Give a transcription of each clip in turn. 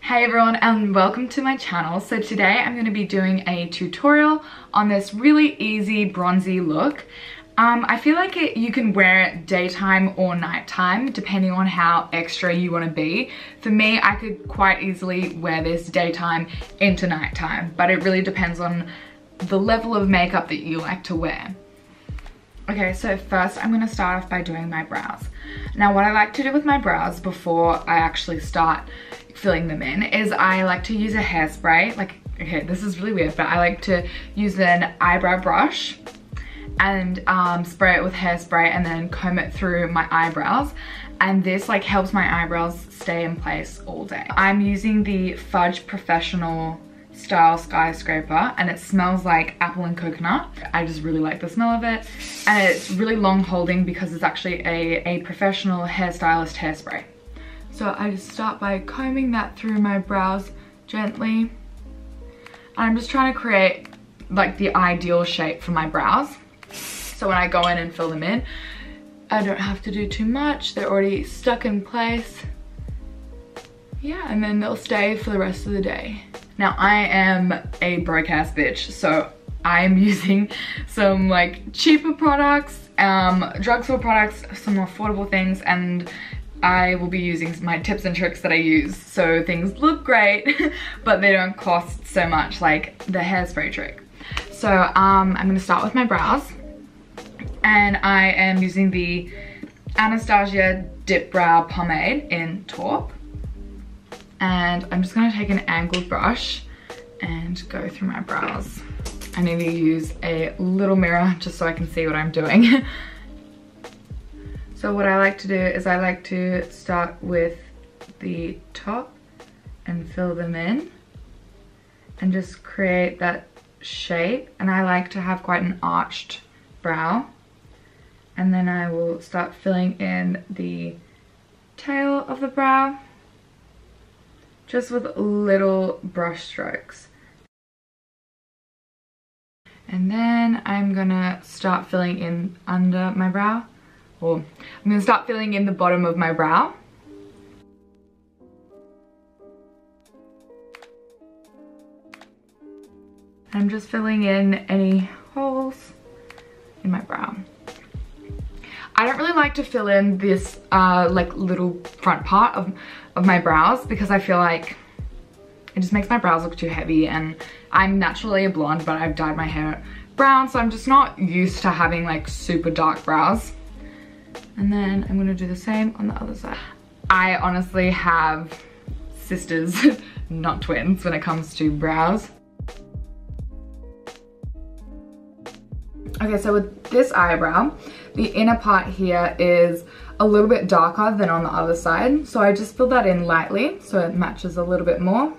Hey everyone and welcome to my channel. So today I'm going to be doing a tutorial on this really easy bronzy look. I feel like you can wear it daytime or nighttime depending on how extra you want to be. For me, I could quite easily wear this daytime into nighttime, but it really depends on the level of makeup that you like to wear. Okay, so first I'm going to start off by doing my brows. Now what I like to do with my brows before I actually start filling them in is I like to use a hairspray. Okay, this is really weird, but I like to use an eyebrow brush and spray it with hairspray and then comb it through my eyebrows. And this helps my eyebrows stay in place all day. I'm using the Fudge Professional Style Skyscraper and it smells like apple and coconut. I just really like the smell of it, and it's really long holding because it's actually a professional hairstylist hairspray. So I just start by combing that through my brows gently, and I'm just trying to create the ideal shape for my brows. So when I go in and fill them in, I don't have to do too much. They're already stuck in place. Yeah, and then they'll stay for the rest of the day. Now I am a broke ass bitch, so I am using some cheaper products, drugstore products, some more affordable things, and I will be using my tips and tricks that I use so things look great, but they don't cost so much like the hairspray trick. So I'm gonna start with my brows, and I am using the Anastasia Dip Brow Pomade in taupe. And I'm just gonna take an angled brush and go through my brows. I need to use a little mirror just so I can see what I'm doing. So what I like to do is I like to start with the top and fill them in and just create that shape. And I like to have quite an arched brow. And then I will start filling in the tail of the brow, just with little brush strokes. And then I'm gonna start filling in under my brow, or I'm gonna start filling in the bottom of my brow. I'm just filling in any holes in my brow. I don't really like to fill in this little front part of my brows because I feel like it just makes my brows look too heavy, and I'm naturally a blonde, but I've dyed my hair brown, so I'm just not used to having super dark brows. And then I'm gonna do the same on the other side. I honestly have sisters, not twins, when it comes to brows. Okay, so with this eyebrow, the inner part here is a little bit darker than on the other side. So I just fill that in lightly so it matches a little bit more.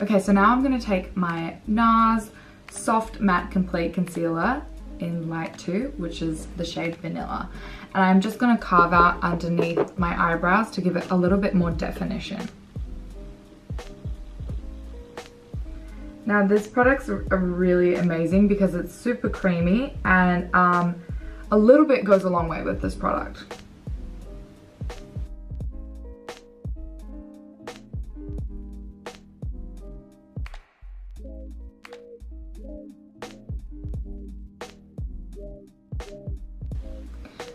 Okay, so now I'm gonna take my NARS Soft Matte Complete Concealer in Light 2, which is the shade Vanilla. And I'm just gonna carve out underneath my eyebrows to give it a little bit more definition. Now this product's really amazing because it's super creamy, and a little bit goes a long way with this product.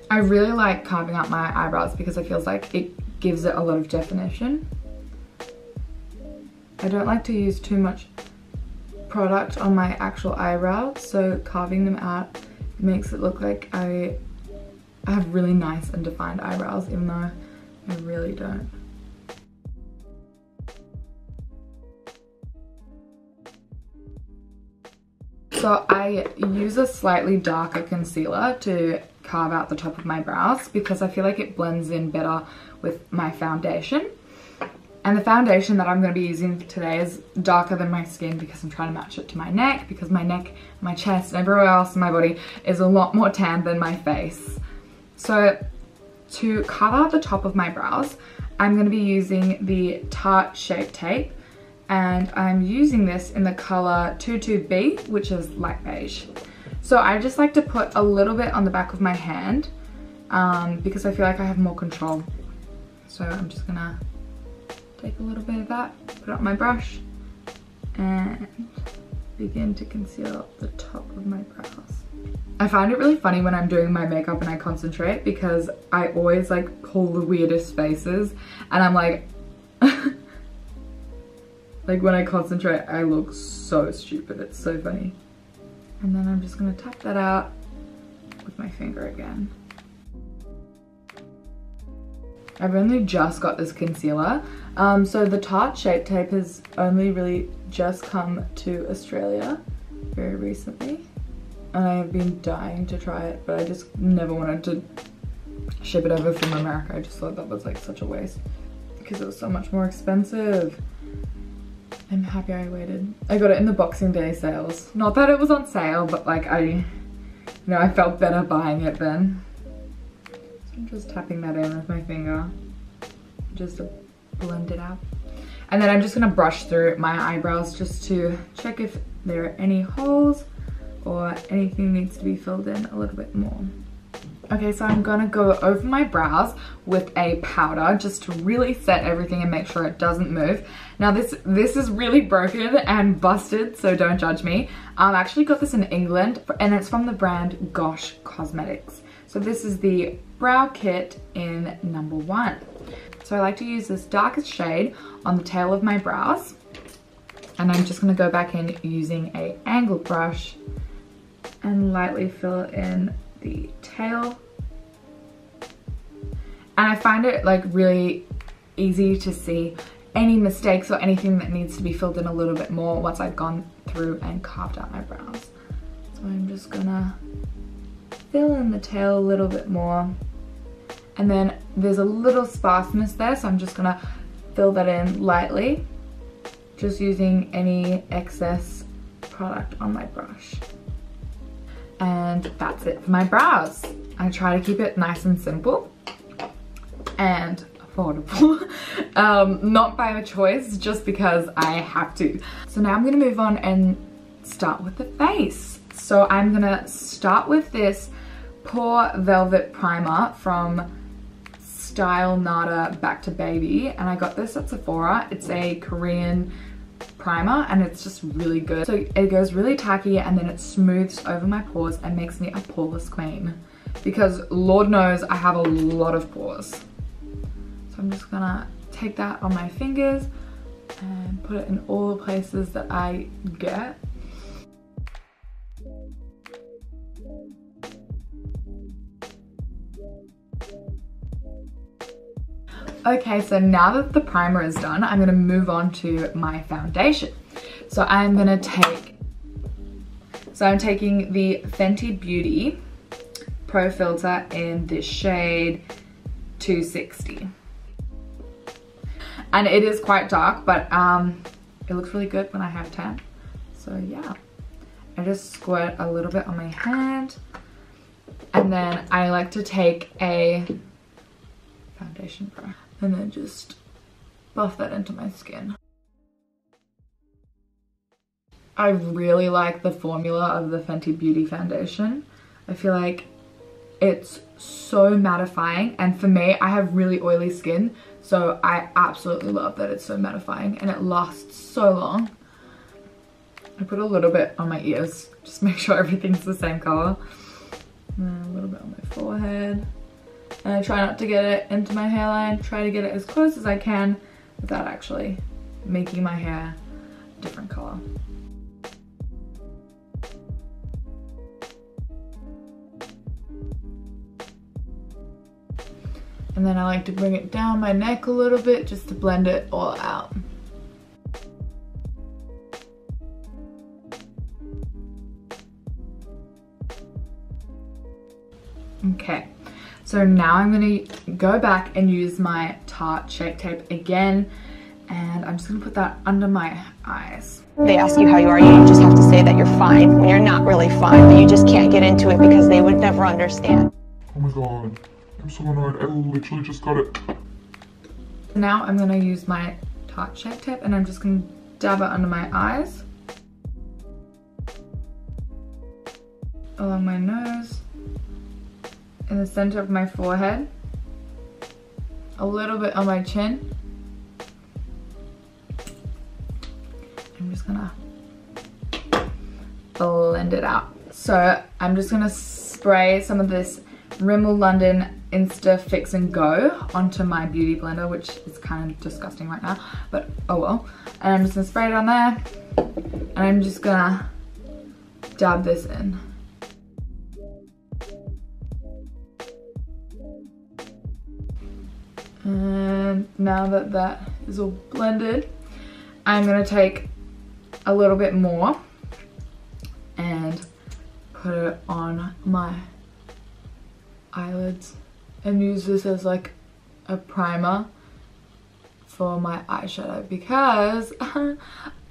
I really like carving out my eyebrows because it feels like it gives it a lot of definition. I don't like to use too much product on my actual eyebrows, so carving them out makes it look like I have really nice and defined eyebrows, even though I really don't. So I use a slightly darker concealer to carve out the top of my brows because I feel like it blends in better with my foundation. And the foundation that I'm going to be using today is darker than my skin because I'm trying to match it to my neck, because my neck, my chest, and everywhere else in my body is a lot more tan than my face. So to carve out the top of my brows, I'm going to be using the Tarte Shape Tape, and I'm using this in the color 22B, which is light beige. So I just like to put a little bit on the back of my hand because I feel like I have more control. So I'm just gonna take a little bit of that, put it on my brush, and begin to conceal the top of my brows. I find it really funny when I'm doing my makeup and I concentrate, because I always like pull the weirdest faces, and I'm like, like when I concentrate, I look so stupid. It's so funny. And then I'm just gonna tap that out with my finger again. I've only just got this concealer. So the Tarte Shape Tape has only really just come to Australia very recently. And I have been dying to try it, but I just never wanted to ship it over from America. I just thought that was like such a waste because it was so much more expensive. I'm happy I waited. I got it in the Boxing Day sales. Not that it was on sale, but like I felt better buying it then. So I'm just tapping that in with my finger just to blend it out. And then I'm just gonna brush through my eyebrows just to check if there are any holes or anything needs to be filled in a little bit more. Okay, so I'm gonna go over my brows with a powder just to really set everything and make sure it doesn't move. Now this is really broken and busted, so don't judge me. I actually got this in England and it's from the brand xoxo Cosmetics. So this is the brow kit in number 1. So I like to use this darkest shade on the tail of my brows. And I'm just gonna go back in using a angled brush and lightly fill in the tail. And I find it like really easy to see any mistakes or anything that needs to be filled in a little bit more once I've gone through and carved out my brows. So I'm just gonna fill in the tail a little bit more. And then there's a little sparseness there, so I'm just gonna fill that in lightly, just using any excess product on my brush. And that's it for my brows. I try to keep it nice and simple and affordable. Not by choice, just because I have to. So now I'm gonna move on and start with the face. So I'm gonna start with this Pore Velvet Primer from Style Nada Back to Baby, and I got this at Sephora. It's a Korean primer and it's just really good. So it goes really tacky and then it smooths over my pores and makes me a poreless queen, because Lord knows I have a lot of pores. So I'm just gonna take that on my fingers and put it in all the places that I get. Okay, so now that the primer is done, I'm gonna move on to my foundation. So I'm taking the Fenty Beauty Pro Filter in this shade 260. And it is quite dark, but it looks really good when I have tan. So yeah, I just squirt a little bit on my hand. And then I like to take a foundation brush and then just buff that into my skin. I really like the formula of the Fenty Beauty foundation. I feel like it's so mattifying, and for me, I have really oily skin, so I absolutely love that it's so mattifying and it lasts so long. I put a little bit on my ears, just make sure everything's the same color. And then a little bit on my forehead. And I try not to get it into my hairline, try to get it as close as I can without actually making my hair a different color. And then I like to bring it down my neck a little bit just to blend it all out. Okay. So now I'm gonna go back and use my Tarte Shape Tape again, and I'm just gonna put that under my eyes. They ask you how you are, you just have to say that you're fine when you're not really fine, but you just can't get into it because they would never understand. Oh my god, I'm so annoyed. I literally just got it. Now I'm gonna use my Tarte Shape Tape and I'm just gonna dab it under my eyes, along my nose, in the center of my forehead, a little bit on my chin. I'm just gonna blend it out. So I'm just gonna spray some of this Rimmel London Insta Fix and Go onto my beauty blender, which is kind of disgusting right now, but oh well. And I'm just gonna spray it on there, and I'm just gonna dab this in. And now that that is all blended, I'm gonna take a little bit more and put it on my eyelids and use this as like a primer for my eyeshadow because I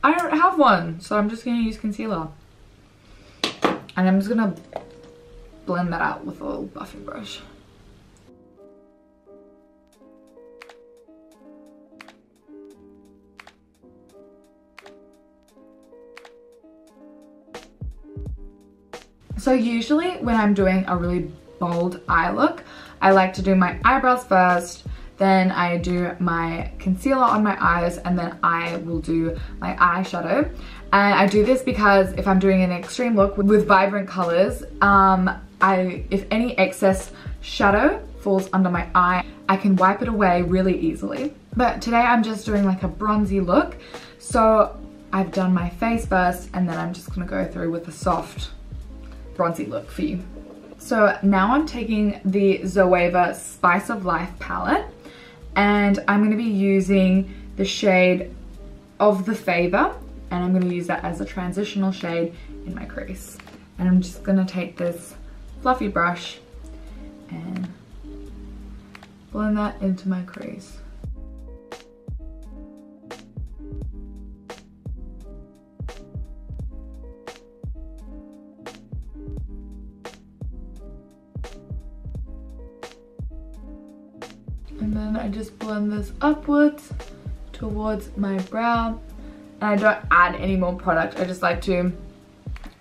don't have one, so I'm just gonna use concealer. And I'm just gonna blend that out with a little buffing brush. So usually when I'm doing a really bold eye look, I like to do my eyebrows first, then I do my concealer on my eyes, and then I will do my eyeshadow. And I do this because if I'm doing an extreme look with vibrant colors, if any excess shadow falls under my eye, I can wipe it away really easily. But today I'm just doing like a bronzy look, so I've done my face first, and then I'm just gonna go through with a soft bronzy look for you. So now I'm taking the Zoeva Spice of Life palette, and I'm going to be using the shade Of the Favor, and I'm going to use that as a transitional shade in my crease. And I'm just going to take this fluffy brush and blend that into my crease. And then I just blend this upwards towards my brow. And I don't add any more product. I just like to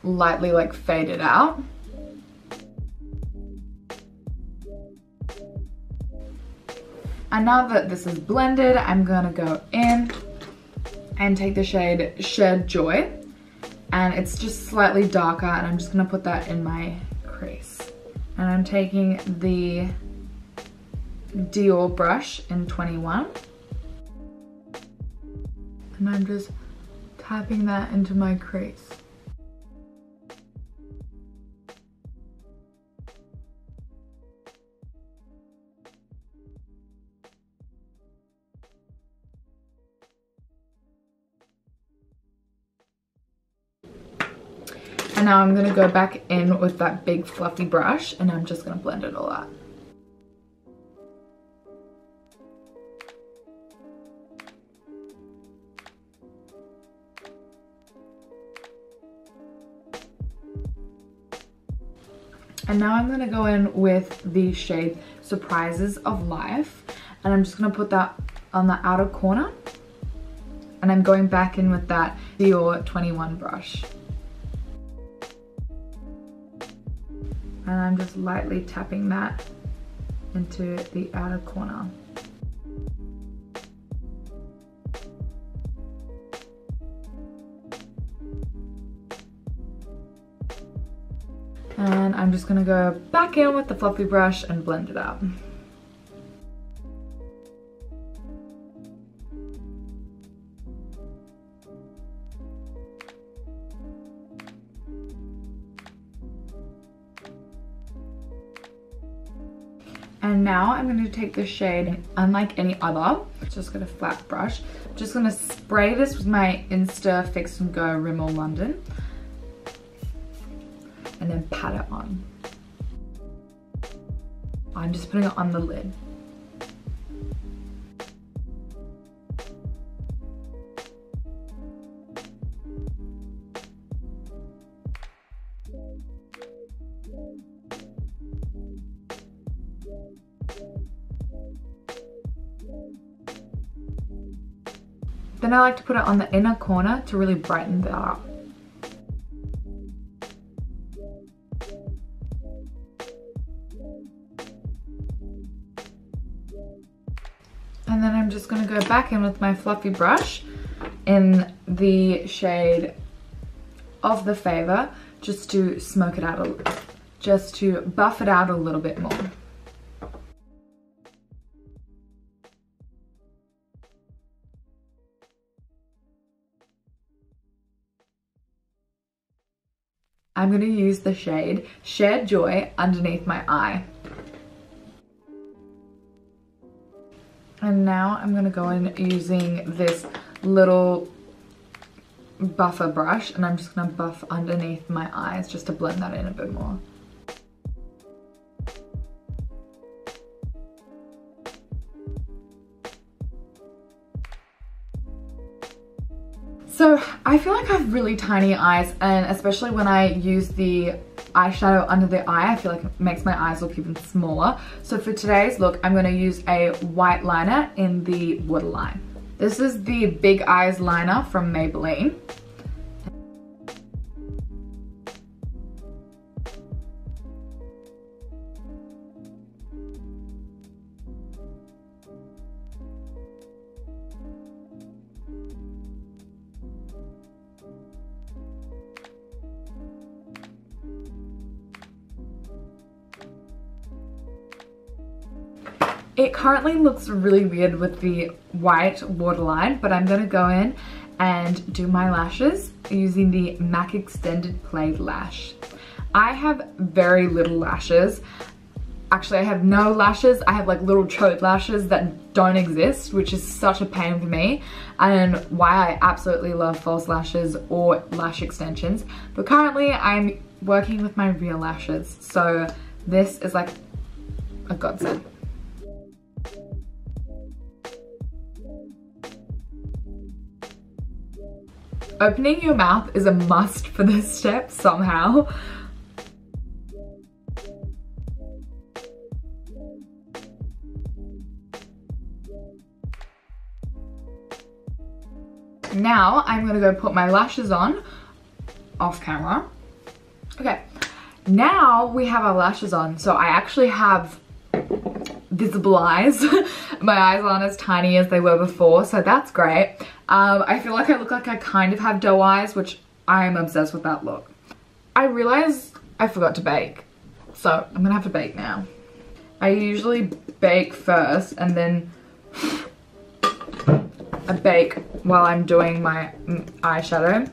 lightly like fade it out. And now that this is blended, I'm gonna go in and take the shade Shed Joy. And it's just slightly darker, and I'm just gonna put that in my crease. And I'm taking the Dior brush in 21, and I'm just tapping that into my crease. And now I'm gonna go back in with that big fluffy brush, and I'm just gonna blend it all out. And now I'm going to go in with the shade Surprises of Life, and I'm just going to put that on the outer corner, and I'm going back in with that Dior 21 brush. And I'm just lightly tapping that into the outer corner. And I'm just gonna go back in with the fluffy brush and blend it out. And now I'm going to take this shade, unlike any other, just got a flat brush. I'm just going to spray this with my Insta Fix and Go Rimmel London, and then pat it on. I'm just putting it on the lid. Then I like to put it on the inner corner to really brighten that up. And then I'm just gonna go back in with my fluffy brush in the shade of the Favor, just to smoke it out, just to buff it out a little bit more. I'm gonna use the shade Shared Joy underneath my eye. And now I'm gonna go in using this little buffer brush, and I'm just gonna buff underneath my eyes just to blend that in a bit more. So I feel like I have really tiny eyes, and especially when I use the eyeshadow under the eye, I feel like it makes my eyes look even smaller. So for today's look, I'm gonna use a white liner in the waterline. This is the Big Eyes liner from Maybelline. It currently looks really weird with the white waterline, but I'm gonna go in and do my lashes using the MAC Extended Play Lash. I have very little lashes. Actually, I have no lashes. I have like little chode lashes that don't exist, which is such a pain for me, and why I absolutely love false lashes or lash extensions. But currently I'm working with my real lashes, so this is like a godsend. Opening your mouth is a must for this step somehow. Now I'm gonna go put my lashes on off camera. Okay, now we have our lashes on. So I actually have visible eyes. My eyes aren't as tiny as they were before, so that's great. I feel like I look like I kind of have doe eyes, which I'm obsessed with that look. I realized I forgot to bake, so I'm gonna have to bake now. I usually bake first and then I bake while I'm doing my eyeshadow.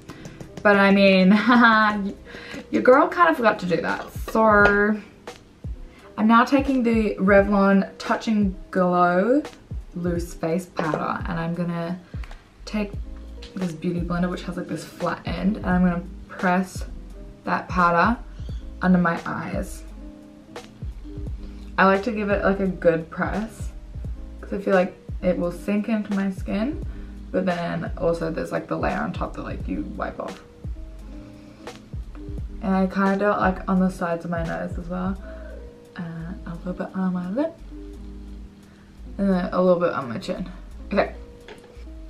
But I mean, your girl kind of forgot to do that. So I'm now taking the Revlon Touch and Glow Loose Face Powder, and I'm gonna take this beauty blender, which has like this flat end, and I'm gonna press that powder under my eyes. I like to give it like a good press because I feel like it will sink into my skin, but then also there's like the layer on top that like you wipe off. And I kind of do it like on the sides of my nose as well, and a little bit on my lip, and then a little bit on my chin. Okay,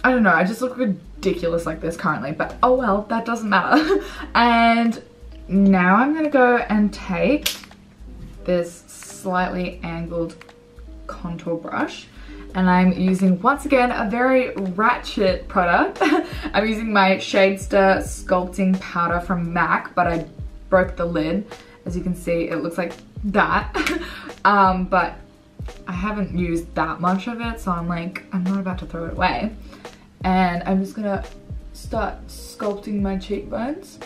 I don't know, I just look ridiculous like this currently, but oh well, that doesn't matter. And now I'm gonna go and take this slightly angled contour brush, and I'm using once again a very ratchet product. I'm using my Shadester Sculpting Powder from MAC, but I broke the lid. As you can see, it looks like that. But I haven't used that much of it, so I'm like, I'm not about to throw it away. And I'm just gonna start sculpting my cheekbones.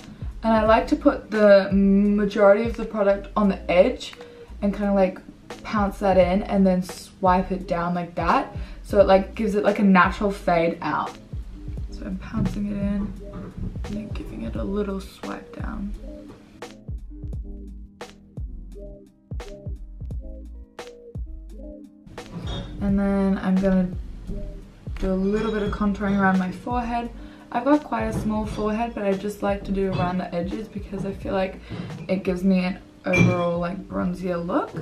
And I like to put the majority of the product on the edge and kind of like pounce that in and then swipe it down like that, so it like gives it like a natural fade out. So I'm pouncing it in and then giving it a little swipe down. And then I'm gonna do a little bit of contouring around my forehead. I've got quite a small forehead, but I just like to do around the edges because I feel like it gives me an overall like bronzier look.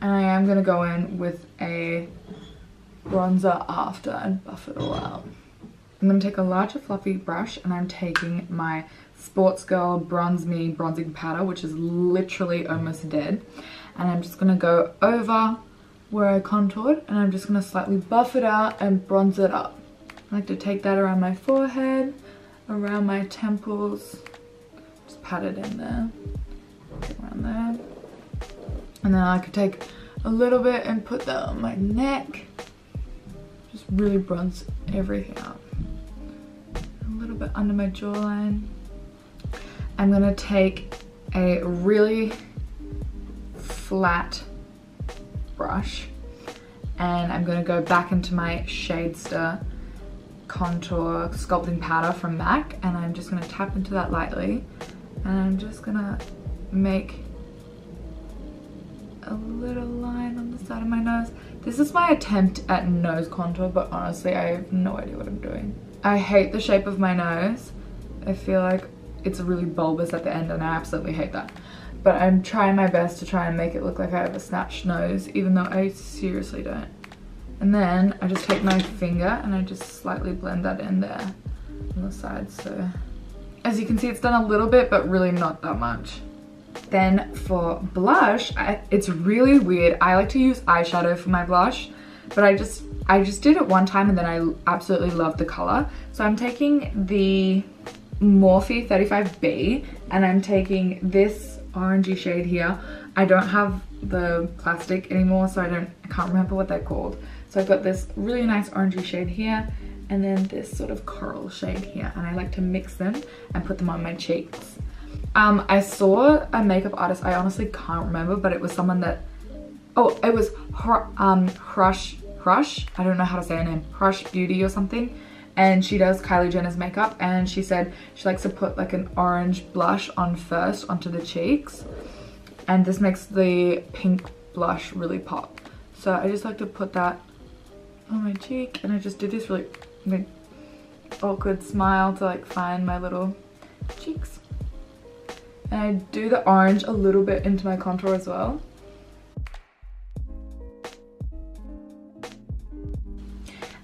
And I am gonna go in with a bronzer after and buff it all out. I'm gonna take a larger fluffy brush, and I'm taking my Sports Girl Bronze Me bronzing powder, which is literally almost dead. And I'm just gonna go over where I contoured, and I'm just gonna slightly buff it out and bronze it up. I like to take that around my forehead, around my temples, just pat it in there, around there. And then I could take a little bit and put that on my neck. Just really bronze everything up. A little bit under my jawline. I'm gonna take a really flat brush and I'm gonna go back into my Shadester contour sculpting powder from MAC, and I'm just gonna tap into that lightly, and I'm just gonna make a little line on the side of my nose. This is my attempt at nose contour, but honestly I have no idea what I'm doing. I hate the shape of my nose. I feel like it's really bulbous at the end and I absolutely hate that. But I'm trying my best to try and make it look like I have a snatched nose, even though I seriously don't. And then I just take my finger and I just slightly blend that in there on the side. So as you can see, it's done a little bit, but really not that much. Then for blush, it's really weird. I like to use eyeshadow for my blush, but I just did it one time and then I absolutely loved the color. So I'm taking the Morphe 35B and I'm taking this orangey shade here. I don't have the plastic anymore, so I can't remember what they're called. So I've got this really nice orangey shade here and then this sort of coral shade here, and I like to mix them and put them on my cheeks. I saw a makeup artist, I honestly can't remember, but it was someone that, oh, it was Crush, I don't know how to say her name, Crush Beauty or something, and she does Kylie Jenner's makeup, and she said she likes to put like an orange blush on first onto the cheeks, and this makes the pink blush really pop. So I just like to put that on my cheek, and I just do this really like, awkward smile to like find my little cheeks. And I do the orange a little bit into my contour as well.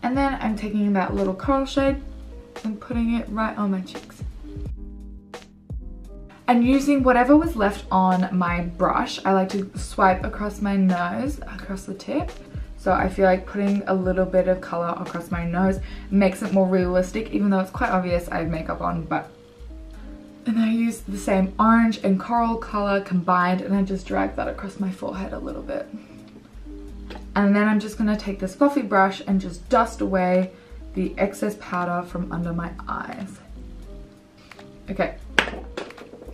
And then I'm taking that little coral shade and putting it right on my cheeks. And using whatever was left on my brush, I like to swipe across my nose, across the tip. So I feel like putting a little bit of color across my nose makes it more realistic, even though it's quite obvious I have makeup on, but. And I use the same orange and coral color combined, and I just drag that across my forehead a little bit. And then I'm just gonna take this fluffy brush and just dust away the excess powder from under my eyes. Okay,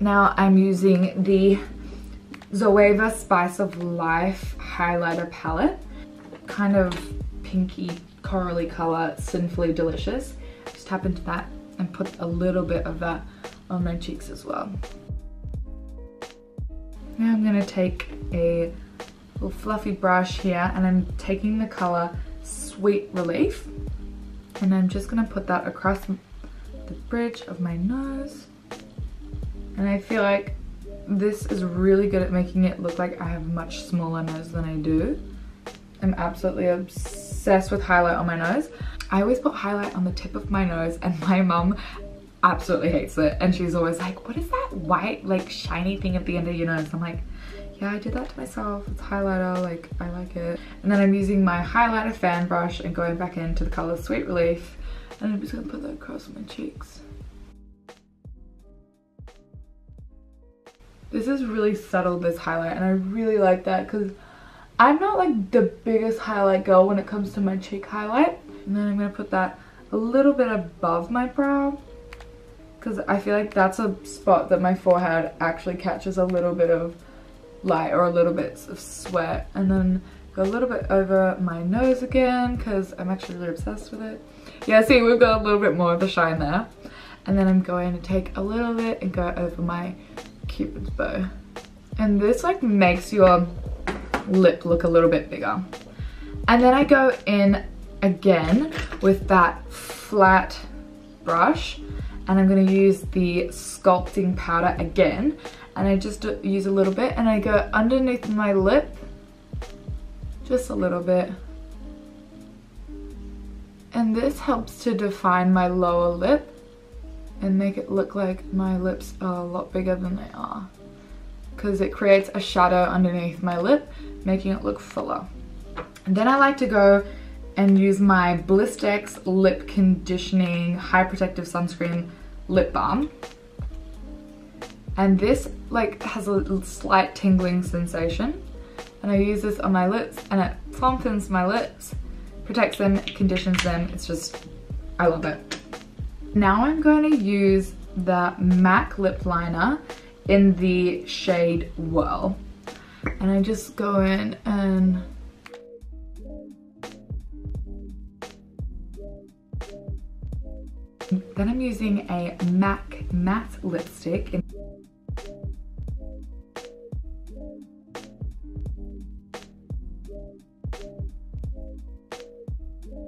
now I'm using the Zoeva Spice of Life highlighter palette. Kind of pinky corally color, Sinfully Delicious. Just tap into that and put a little bit of that on my cheeks as well. Now I'm gonna take a little fluffy brush here and I'm taking the color Sweet Relief, and I'm just gonna put that across the bridge of my nose. And I feel like this is really good at making it look like I have a much smaller nose than I do. I'm absolutely obsessed with highlight on my nose. I always put highlight on the tip of my nose, and my mum absolutely hates it, and she's always like, what is that white like shiny thing at the end of your nose? I'm like, yeah, I did that to myself. It's highlighter, like I like it. And then I'm using my highlighter fan brush and going back into the color Sweet Relief, and I'm just gonna put that across my cheeks. This is really subtle, this highlight, and I really like that because I'm not like the biggest highlight girl when it comes to my cheek highlight. And then I'm gonna put that a little bit above my brow, because I feel like that's a spot that my forehead actually catches a little bit of light or a little bit of sweat. And then go a little bit over my nose again, because I'm actually really obsessed with it. Yeah, see, we've got a little bit more of the shine there. And then I'm going to take a little bit and go over my Cupid's bow. And this like makes your lip look a little bit bigger. And then I go in again with that flat brush, and I'm going to use the sculpting powder again, and I just use a little bit and I go underneath my lip just a little bit, and this helps to define my lower lip and make it look like my lips are a lot bigger than they are, because it creates a shadow underneath my lip, making it look fuller. And then I like to go and use my Blistex Lip Conditioning High Protective Sunscreen Lip Balm. And this like has a slight tingling sensation. And I use this on my lips and it softens my lips, protects them, conditions them. It's just, I love it. Now I'm going to use the MAC lip liner in the shade Whirl. And I just go in and then I'm using a MAC matte lipstick.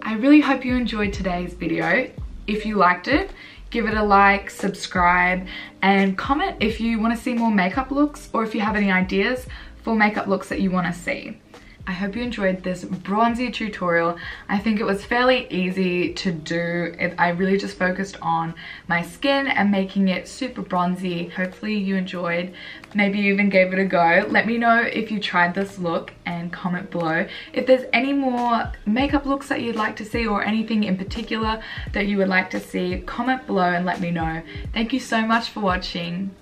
I really hope you enjoyed today's video. If you liked it, give it a like, subscribe, and comment if you want to see more makeup looks or if you have any ideas for makeup looks that you want to see. I hope you enjoyed this bronzy tutorial. I think it was fairly easy to do. I really just focused on my skin and making it super bronzy. Hopefully you enjoyed. Maybe you even gave it a go. Let me know if you tried this look and comment below. If there's any more makeup looks that you'd like to see or anything in particular that you would like to see, comment below and let me know. Thank you so much for watching.